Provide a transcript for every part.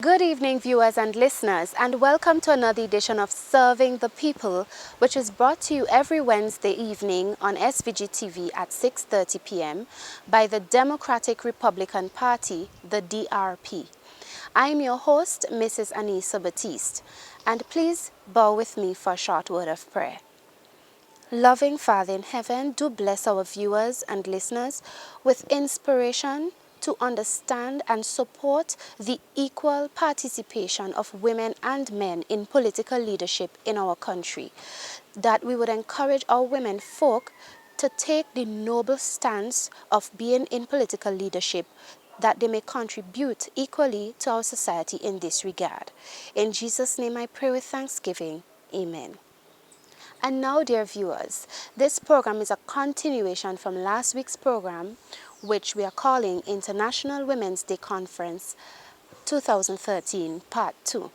Good evening, viewers and listeners, and welcome to another edition of Serving the People, which is brought to you every Wednesday evening on SVG TV at 6:30 p.m. by the Democratic Republican Party, the DRP. I am your host, Mrs. Anesia Baptiste, and please bow with me for a short word of prayer. Loving Father in heaven, do bless our viewers and listeners with inspiration to understand and support the equal participation of women and men in political leadership in our country, that we would encourage our women folk to take the noble stance of being in political leadership, that they may contribute equally to our society in this regard. In Jesus' name I pray with thanksgiving. Amen. And now, dear viewers, this program is a continuation from last week's program, which we are calling International Women's Day Conference 2013, Part 2.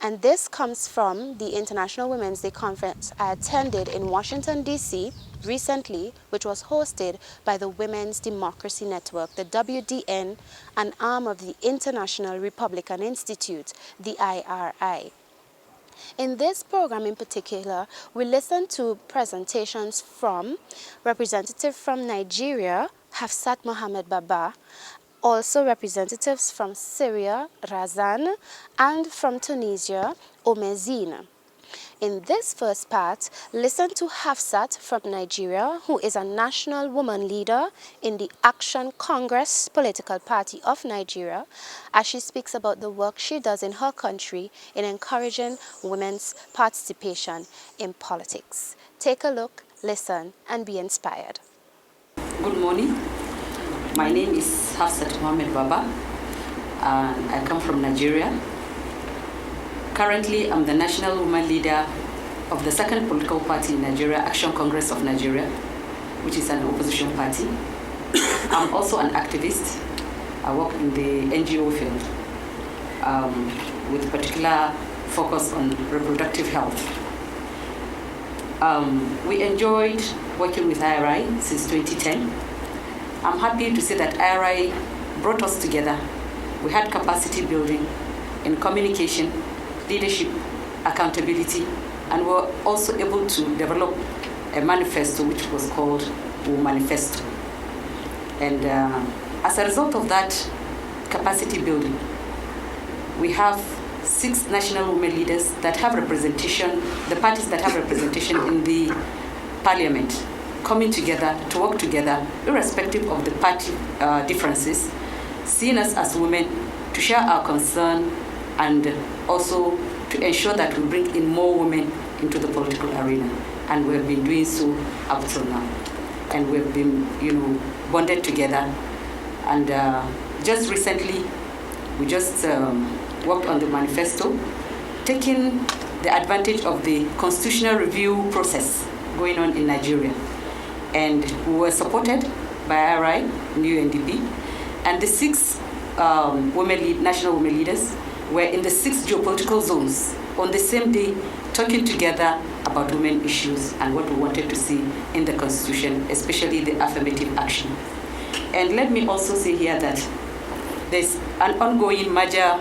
And this comes from the International Women's Day Conference I attended in Washington, D.C. recently, which was hosted by the Women's Democracy Network, the WDN, an arm of the International Republican Institute, the IRI. In this program in particular, we listened to presentations from representatives from Nigeria, Hafsat Mohammed Baba, also representatives from Syria, Razan, and from Tunisia, Omezine. In this first part, listen to Hafsat from Nigeria, who is a national woman leader in the Action Congress political party of Nigeria, as she speaks about the work she does in her country in encouraging women's participation in politics. Take a look, listen, and be inspired. Good morning. My name is Hafsat Mohammed Baba, and I come from Nigeria. Currently, I'm the national woman leader of the second political party in Nigeria, Action Congress of Nigeria, which is an opposition party. I'm also an activist. I work in the NGO field with particular focus on reproductive health. We enjoyed working with IRI since 2010. I'm happy to say that IRI brought us together. We had capacity building in communication, leadership, accountability, and we're also able to develop a manifesto which was called Manifesto. And as a result of that capacity building, we have 6 national women leaders that have representation, the parties that have representation in the parliament, coming together to work together, irrespective of the party differences, seeing us as women, to share our concern and also to ensure that we bring in more women into the political arena. And we've been doing so up till now. And we've been, bonded together. And just recently, we just worked on the manifesto, taking the advantage of the constitutional review process going on in Nigeria. And we were supported by IRI, new UNDP, and the 6 national women leaders were in the 6 geopolitical zones on the same day, talking together about women issues and what we wanted to see in the Constitution, especially the affirmative action. And let me also say here that there's an ongoing merger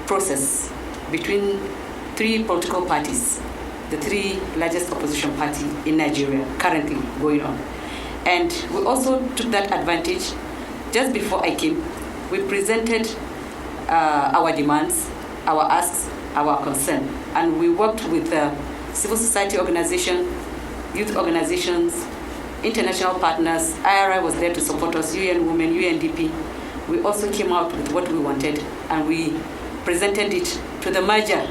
process between 3 political parties, the 3 largest opposition parties in Nigeria currently going on. And we also took that advantage. Just before I came, we presented our demands, our asks, our concern. And we worked with civil society organizations, youth organizations, international partners. IRI was there to support us, UN Women, UNDP. We also came out with what we wanted, and we presented it to the merger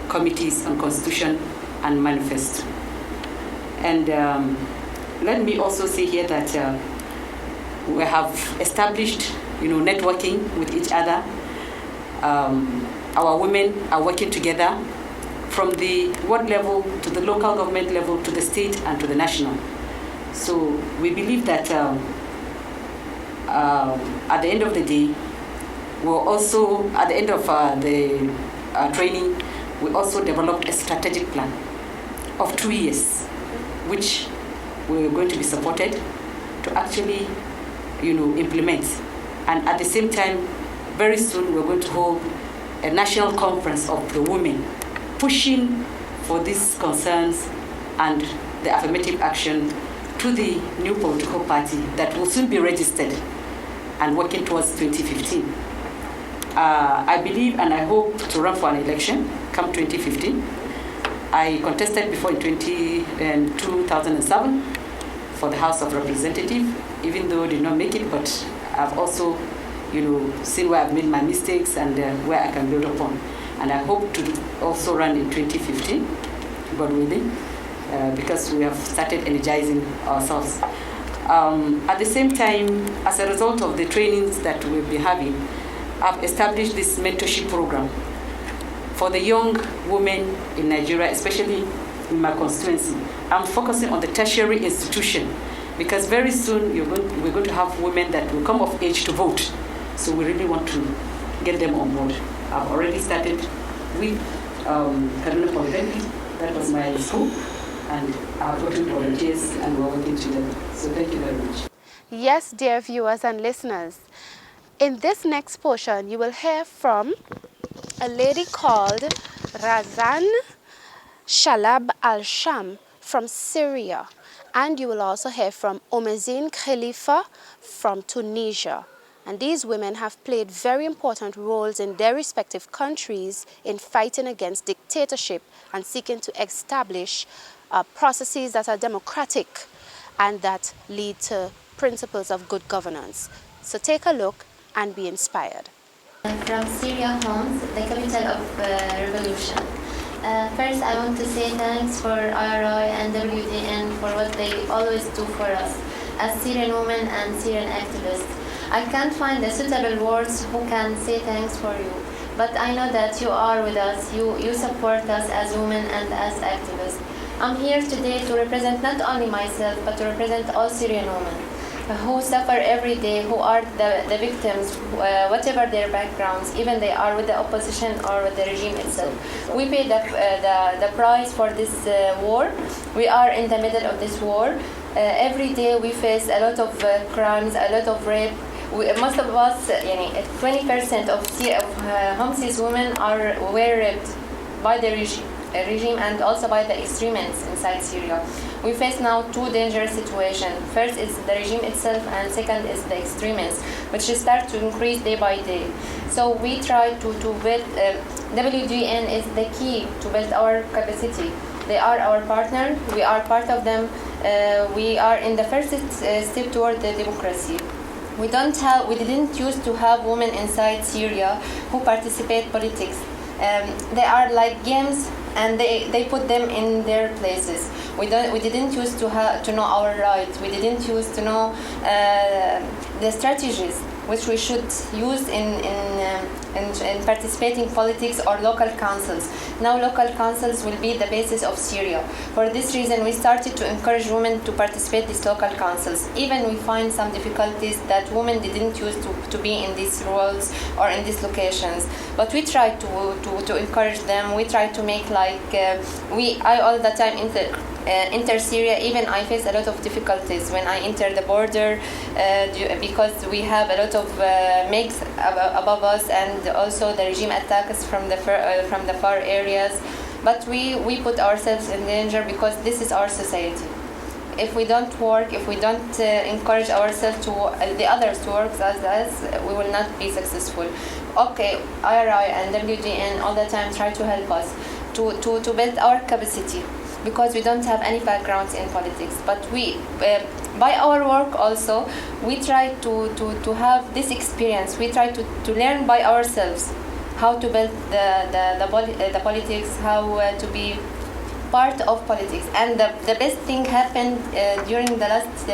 committees on Constitution and Manifesto. And let me also say here that we have established, networking with each other. Our women are working together from the ward level to the local government level to the state and to the national. So we believe that at the end of the day, we're also, at the end of the training, we also developed a strategic plan of 2 years, which we're going to be supported to actually, implement. And at the same time, very soon we're going to hold a national conference of the women, pushing for these concerns and the affirmative action to the new political party that will soon be registered and working towards 2015. I believe and I hope to run for an election come 2015. I contested before in 2007 for the House of Representatives, even though I did not make it, but I've also, seen where I've made my mistakes and where I can build upon. And I hope to also run in 2015, God willing, because we have started energizing ourselves. At the same time, as a result of the trainings that we'll be having, I've established this mentorship program for the young women in Nigeria, especially in my constituency. I'm focusing on the tertiary institution because very soon we're going to have women that will come of age to vote. So we really want to get them on board. I've already started with Kaduna Polytechnic. That was my school. And I've gotten volunteers and we're working together. So thank you very much. Yes, dear viewers and listeners. In this next portion, you will hear from a lady called Razan Shalab al-Sham from Syria. And you will also hear from Omezin Khalifa from Tunisia. And these women have played very important roles in their respective countries in fighting against dictatorship and seeking to establish processes that are democratic and that lead to principles of good governance. So take a look and be inspired. From Syria, Homs, the capital of revolution. First, I want to say thanks for IRI and WDN for what they always do for us as Syrian women and Syrian activists. I can't find the suitable words who can say thanks for you, but I know that you are with us, you support us as women and as activists. I'm here today to represent not only myself, but to represent all Syrian women who suffer every day, who are the victims, whatever their backgrounds, even they are with the opposition or with the regime itself. We pay the price for this war. We are in the middle of this war. Every day we face a lot of crimes, a lot of rape. Most of us, 20% of Homsis women were raped by the regime and also by the extremists inside Syria. We face now two dangerous situations. First is the regime itself, and second is the extremists, which start to increase day by day. So we try to build, WGN is the key to build our capacity. They are our partner, we are part of them, we are in the first step toward the democracy. We didn't used to have women inside Syria who participate politics. They are like games, and they put them in their places. We didn't used to know our rights. We didn't used to know the strategies which we should use in participating politics or local councils. Now local councils will be the basis of Syria. For this reason, we started to encourage women to participate in these local councils. Even we find some difficulties that women didn't used to be in these roles or in these locations. But we try to encourage them. We try to make I all the time enter Syria. Even I face a lot of difficulties when I enter the border because we have a lot of makes above us, and also the regime attacks from the far areas. But we put ourselves in danger because this is our society. If we don't work, if we don't encourage ourselves to the others to work as us, we will not be successful. Okay, IRI and WGN all the time try to help us to build our capacity, because we don't have any backgrounds in politics. But we, by our work also, we try to have this experience. We try to learn by ourselves how to build the politics, how to be part of politics. And the best thing happened during the last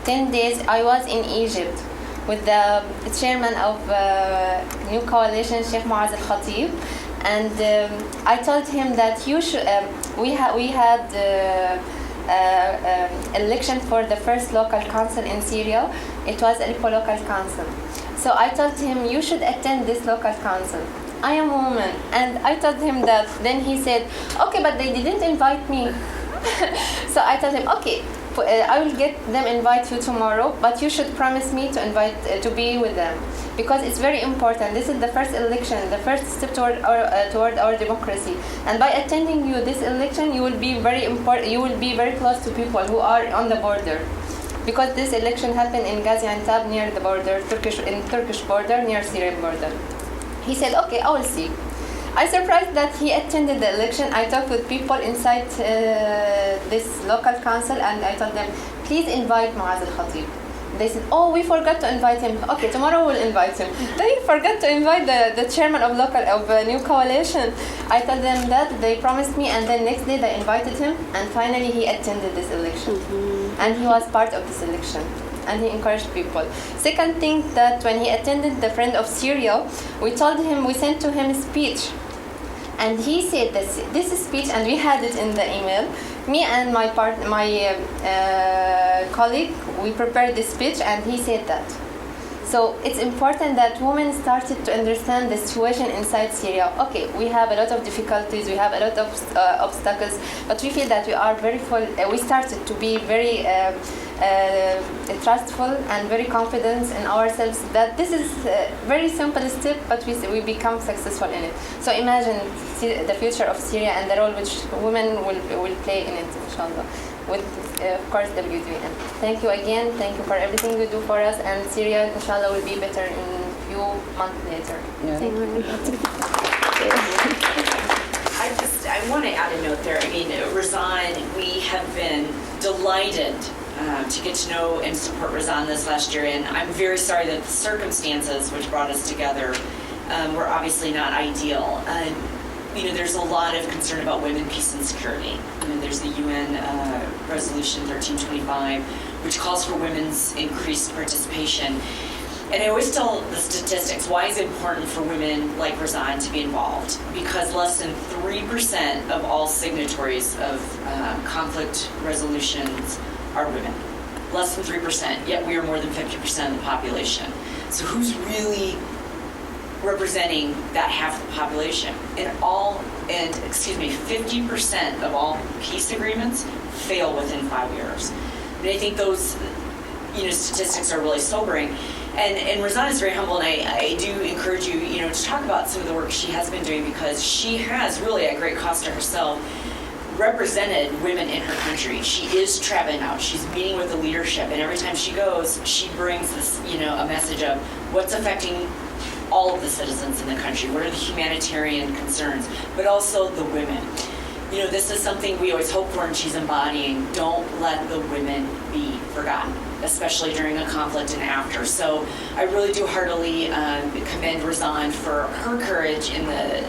10 days. I was in Egypt with the chairman of new coalition, Sheikh Muaz al-Khatib. And I told him that we had election for the first local council in Syria. It was Aleppo local council. So I told him, you should attend this local council. I am a woman. And I told him that. Then he said, okay, but they didn't invite me. So I told him, okay, I will get them invite you tomorrow, but you should promise me to invite to be with them, because it's very important. This is the first election, the first step toward our democracy. And by attending you this election, you will be very important. You will be very close to people who are on the border, because this election happened in Gaziantep near the border, Turkish border, near Syrian border. He said, okay, I will see. I surprised that he attended the election. I talked with people inside this local council, and I told them, please invite Muaz al-Khatib. They said, oh, we forgot to invite him. Okay, tomorrow we'll invite him. They forgot to invite the chairman of New Coalition. I told them that, they promised me, and then next day they invited him, and finally he attended this election. And he was part of this election, and he encouraged people. Second thing, that when he attended the Friend of Syria, we sent to him a speech. And he said this speech, and we had it in the email. Me and my colleague, we prepared this speech, and he said that. So it's important that women started to understand the situation inside Syria. Okay, we have a lot of difficulties, we have a lot of obstacles, but we feel that we are very full. We started to be very trustful and very confident in ourselves that this is a very simple step, but we become successful in it. So imagine the future of Syria and the role which women will play in it, inshallah, with of course WDN. Thank you again. Thank you for everything you do for us, and Syria, inshallah, will be better in a few months later. Yeah. Thank you. I want to add a note there. I mean, Razan, we have been delighted to get to know and support Razan this last year, and I'm very sorry that the circumstances which brought us together were obviously not ideal. There's a lot of concern about women, peace, and security. There's the UN Resolution 1325, which calls for women's increased participation. And I always tell the statistics, why is it important for women like Razan to be involved? Because less than 3% of all signatories of conflict resolutions are women. Less than 3%, yet we are more than 50% of the population. So who's really representing that half the population? 50% of all peace agreements fail within 5 years. And I think those statistics are really sobering. And Razan is very humble, and I do encourage you, to talk about some of the work she has been doing, because she has really, at great cost to herself, represented women in her country. She is traveling out. She's meeting with the leadership, and every time she goes, she brings this, a message of what's affecting all of the citizens in the country. What are the humanitarian concerns, but also the women. This is something we always hope for, and she's embodying. Don't let the women be forgotten, especially during a conflict and after. So I really do heartily commend Razan for her courage in the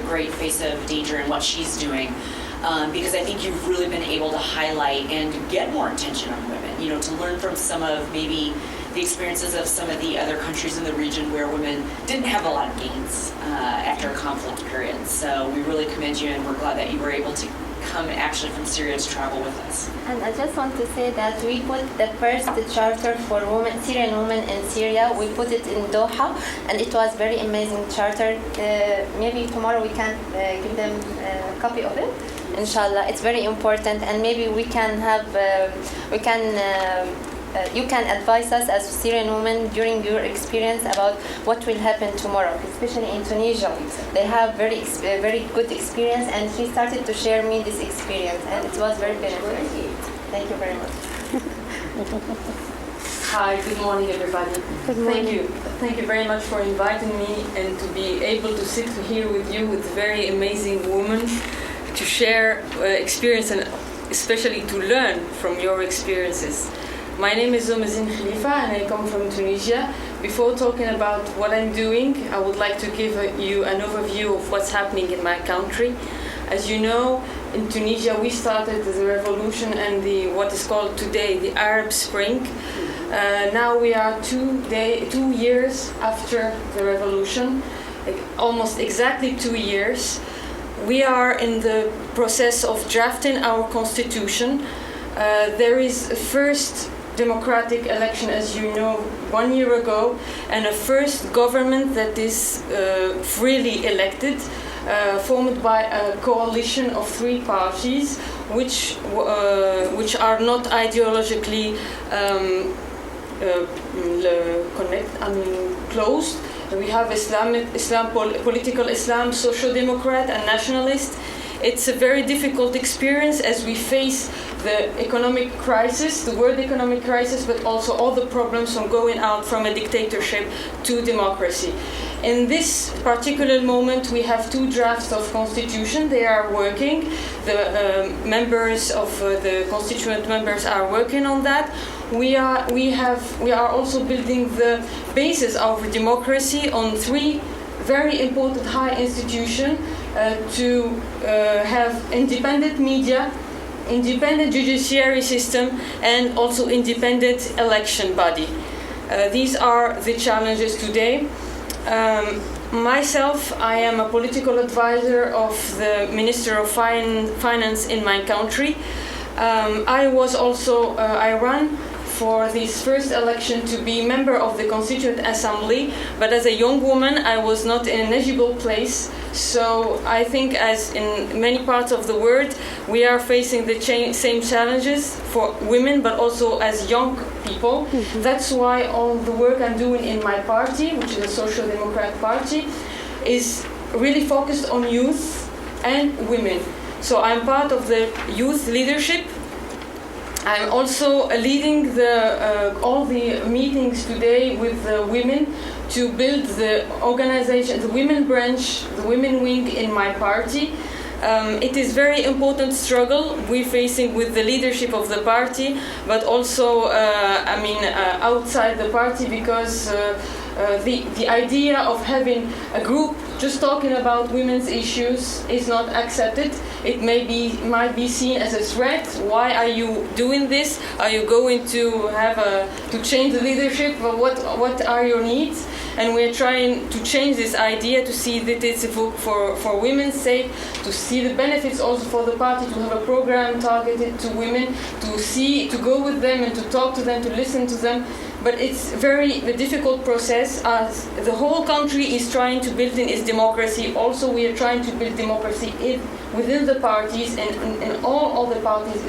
great face of danger and what she's doing. Because I think you've really been able to highlight and get more attention on women, to learn from some of maybe the experiences of some of the other countries in the region where women didn't have a lot of gains after a conflict period. So we really commend you, and we're glad that you were able to come actually from Syria to travel with us. And I just want to say that we put the first charter for Syrian women in Syria. We put it in Doha, and it was very amazing charter. Maybe tomorrow we can give them a copy of it. Inshallah, it's very important, and maybe we can have, you can advise us as Syrian women during your experience about what will happen tomorrow, especially in Tunisia. They have very good experience, and she started to share me this experience, and it was very beneficial. Thank you very much. Hi, good morning, everybody. Good morning. Thank you. Thank you very much for inviting me and to be able to sit here with you with very amazing women, to share experience and especially to learn from your experiences. My name is Zomazin Khalifa, and I come from Tunisia. Before talking about what I'm doing, I would like to give you an overview of what's happening in my country. As you know, in Tunisia we started the revolution and what is called today the Arab Spring. Now we are 2 years after the revolution, almost exactly 2 years. We are in the process of drafting our constitution. There is a first democratic election, as you know, 1 year ago, and a first government that is freely elected. formed by a coalition of 3 parties, which are not ideologically closed. We have political Islam, social democrat, and nationalist. It's a very difficult experience as we face the economic crisis, the world economic crisis, but also all the problems from going out from a dictatorship to democracy. In this particular moment, we have 2 drafts of constitution. They are working. The members of the constituent members are working on that. We are also building the basis of democracy on 3 very important high institutions to have independent media, independent judiciary system, and also independent election body. These are the challenges today. Myself, I am a political advisor of the Minister of Finance in my country. I ran for this first election to be member of the Constituent Assembly, but as a young woman I was not in an eligible place. So I think, as in many parts of the world, we are facing the same challenges for women, but also as young people. That's why all the work I'm doing in my party, which is a Social Democrat party, is really focused on youth and women. So I'm part of the youth leadership. I'm also leading all the meetings today with the women to build the organization, the women branch, the women wing in my party. It is very important struggle we're facing with the leadership of the party, but also, outside the party, because the idea of having a group just talking about women's issues is not accepted. It might be seen as a threat. Why are you doing this? Are you going to to change the leadership? What are your needs? And we're trying to change this idea to see that it's for women's sake, to see the benefits also for the party, to have a program targeted to women, to go with them and to talk to them, to listen to them. But it's a difficult process, as the whole country is trying to build in its democracy. Also, we are trying to build democracy within the parties, and all the parties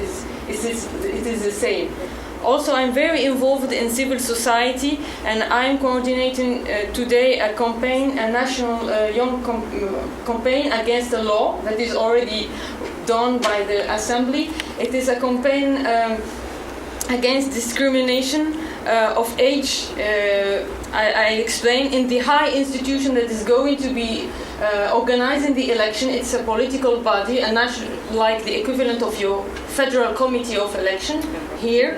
it is the same. Also, I'm very involved in civil society, and I'm coordinating today a national young campaign against the law that is already done by the Assembly. It is a campaign against discrimination of age. I explain in the high institution that is going to be organizing the election. It's a political body, like the equivalent of your Federal Committee of Election here.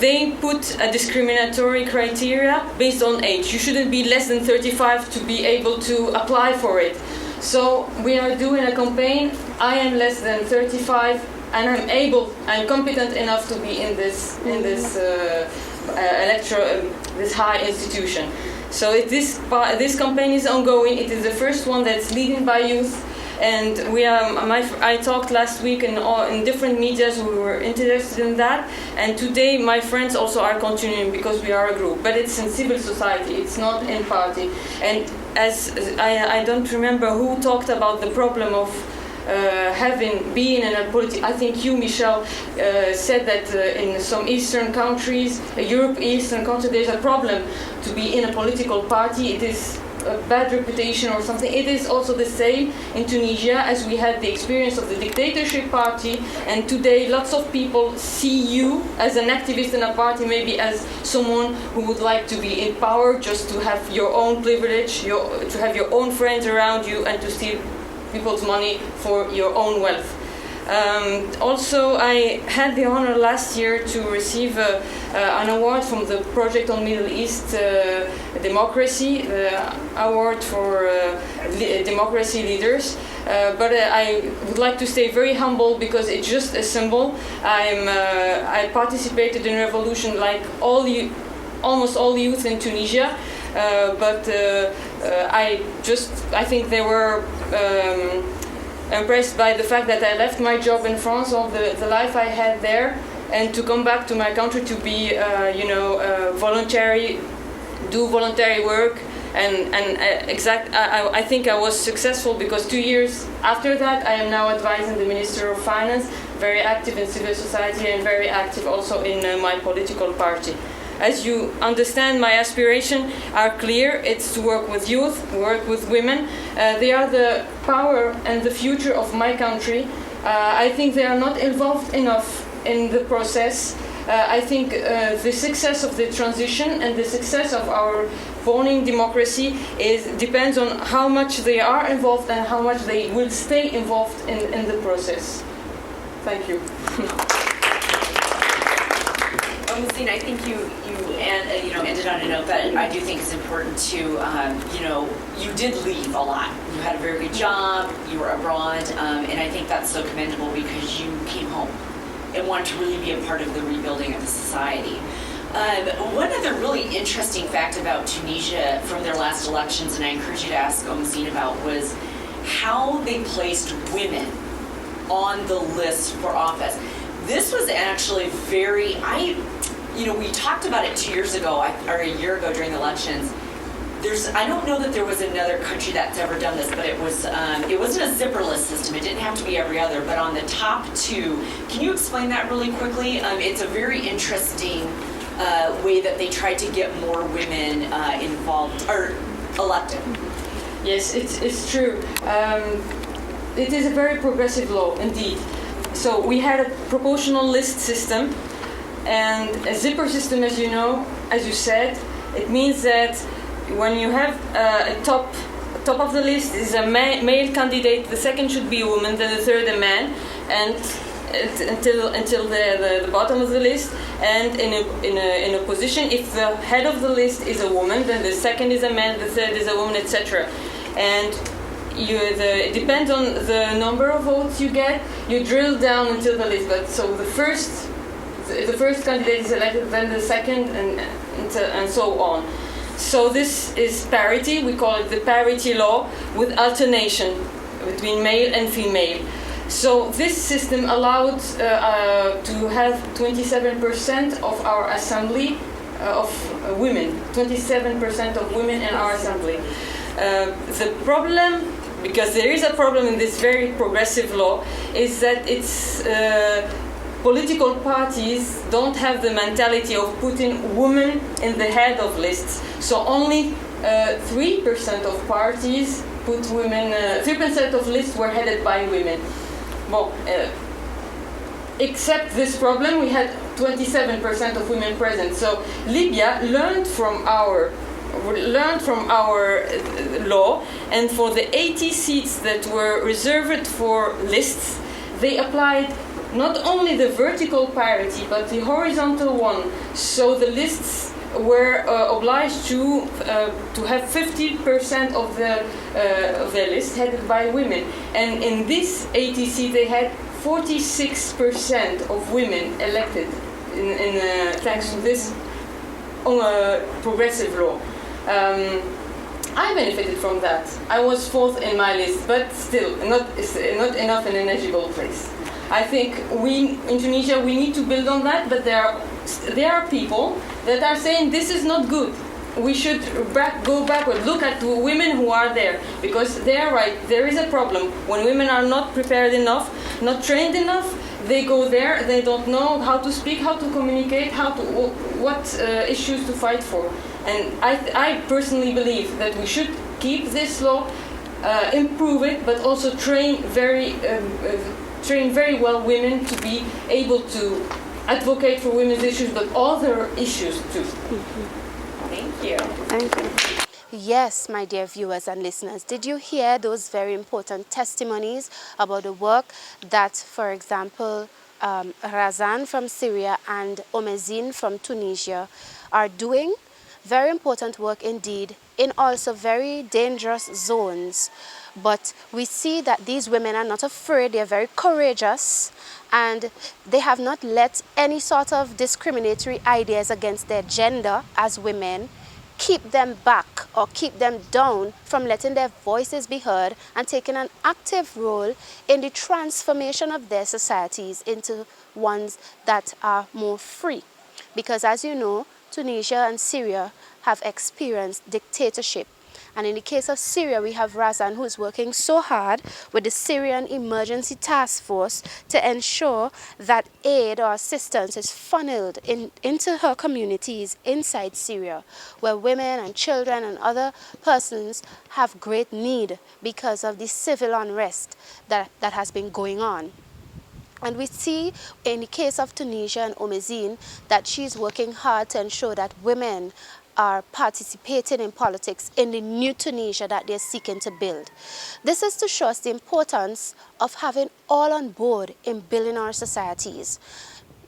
They put a discriminatory criteria based on age. You shouldn't be less than 35 to be able to apply for it. So we are doing a campaign. I am less than 35, and I'm competent enough to be in this this high institution. So this campaign is ongoing. It is the first one that's leading by youth. And I talked last week in different medias. We were interested in that, and today my friends also are continuing because we are a group. But it's in civil society. It's not in party. And as I don't remember who talked about the problem of being in a political. I think you, Michel, said that in some Eastern countries, Eastern countries, there's a problem to be in a political party. It is a bad reputation or something. It is also the same in Tunisia, as we had the experience of the dictatorship party, and today lots of people see you as an activist in a party, maybe as someone who would like to be in power, just to have your own privilege, to have your own friends around you, and to steal people's money for your own wealth. Also, I had the honor last year to receive an award from the Project on Middle East Democracy, the award for democracy leaders. But I would like to stay very humble because it's just a symbol. I participated in revolution like almost all youth in Tunisia. But I think they were impressed by the fact that I left my job in France, all the life I had there, and to come back to my country to be, do voluntary work, I think I was successful because 2 years after that I am now advising the Minister of Finance, very active in civil society and very active also in my political party. As you understand, my aspirations are clear. It's to work with youth, work with women. They are the power and the future of my country. I think they are not involved enough in the process. I think the success of the transition and the success of our voting democracy depends on how much they are involved and how much they will stay involved in the process. Thank you. Christine, I think you ended on a note that I do think is important to, you did leave a lot. You had a very good job, you were abroad, and I think that's so commendable because you came home and wanted to really be a part of the rebuilding of the society. One other really interesting fact about Tunisia from their last elections, and I encourage you to ask Omzine about, was how they placed women on the list for office. This was actually we talked about it 2 years ago, or a year ago during the elections. I don't know that there was another country that's ever done this, but it wasn't a zipperless system. It didn't have to be every other, but on the top two, can you explain that really quickly? It's a very interesting way that they tried to get more women involved or elected. Yes, it's true. It is a very progressive law, indeed. So we had a proportional list system, and a zipper system, as you know, as you said, it means that when you have a top of the list is a male candidate, the second should be a woman, then the third a man, and until the bottom of the list. And in a position, if the head of the list is a woman, then the second is a man, the third is a woman, etc. And it depends on the number of votes you get. You drill down until the list. But so the first candidate is elected, then the second, and so on. So this is parity. We call it the parity law with alternation between male and female. So this system allowed to have 27% of our assembly of women. 27% of women in our assembly. The problem, because there is a problem in this very progressive law, is that it's political parties don't have the mentality of putting women in the head of lists. So only 3% of parties put women, 3% of lists were headed by women. Well, except this problem, we had 27% of women present. So Libya learned from our law, and for the 80 seats that were reserved for lists, they applied not only the vertical parity but the horizontal one. So the lists were obliged to have 50% of the list headed by women, and in this 80 seats they had 46% of women elected thanks to this progressive law. I benefited from that. I was fourth in my list, but still not enough in an eligible place. I think in Tunisia we need to build on that, but there are people that are saying this is not good. We should go backward. Look at the women who are there, because they are right. There is a problem when women are not prepared enough, not trained enough. They go there. They don't know how to speak, how to communicate, what issues to fight for. And I personally believe that we should keep this law, improve it, but also train very well women to be able to advocate for women's issues, but other issues too. Thank you. Thank you. Yes, my dear viewers and listeners, did you hear those very important testimonies about the work that, for example, Razan from Syria and Omezine from Tunisia are doing? Very important work indeed, in also very dangerous zones. But we see that these women are not afraid, they are very courageous, and they have not let any sort of discriminatory ideas against their gender as women keep them back or keep them down from letting their voices be heard and taking an active role in the transformation of their societies into ones that are more free. Because as you know, Tunisia and Syria have experienced dictatorship And in the case of Syria, we have Razan, who is working so hard with the Syrian Emergency Task Force to ensure that aid or assistance is funneled into her communities inside Syria, where women and children and other persons have great need because of the civil unrest that has been going on. And we see in the case of Tunisia and Omezine that she's working hard to ensure that women are participating in politics in the new Tunisia that they're seeking to build. This is to show us the importance of having all on board in building our societies.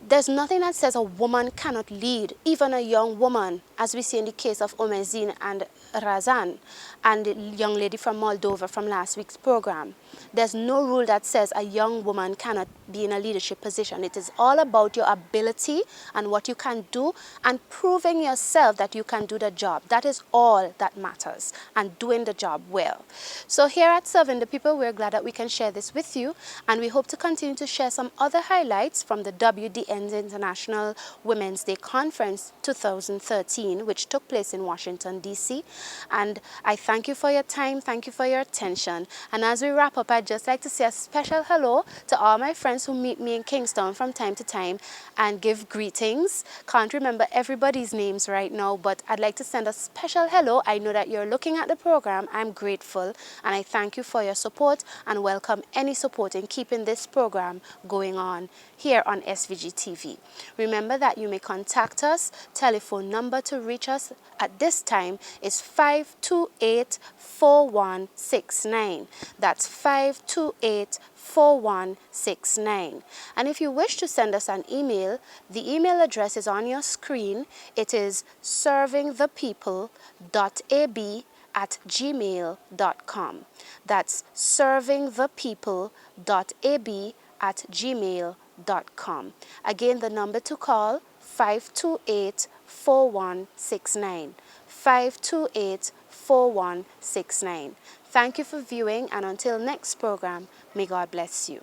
There's nothing that says a woman cannot lead, even a young woman, as we see in the case of Omezine and Razan and the young lady from Moldova from last week's program. There's no rule that says a young woman cannot be in a leadership position. It is all about your ability and what you can do and proving yourself that you can do the job. That is all that matters, and doing the job well. So here at Serving the People, we're glad that we can share this with you, and we hope to continue to share some other highlights from the WDN's International Women's Day Conference 2013, which took place in Washington, D.C. And I thank you for your time, thank you for your attention. And as we wrap up, I'd just like to say a special hello to all my friends who meet me in Kingston from time to time and give greetings. Can't remember everybody's names right now, but I'd like to send a special hello. I know that you're looking at the program. I'm grateful, and I thank you for your support and welcome any support in keeping this program going on here on SVG TV. Remember that you may contact us. Telephone number to reach us at this time is 528-4169. That's 528-4169. And if you wish to send us an email, the email address is on your screen. It is servingthepeople.ab@gmail.com. That's servingthepeople.ab@gmail.com. Again, the number to call, 528-4169. 528-4169. Thank you for viewing, and until next program, may God bless you.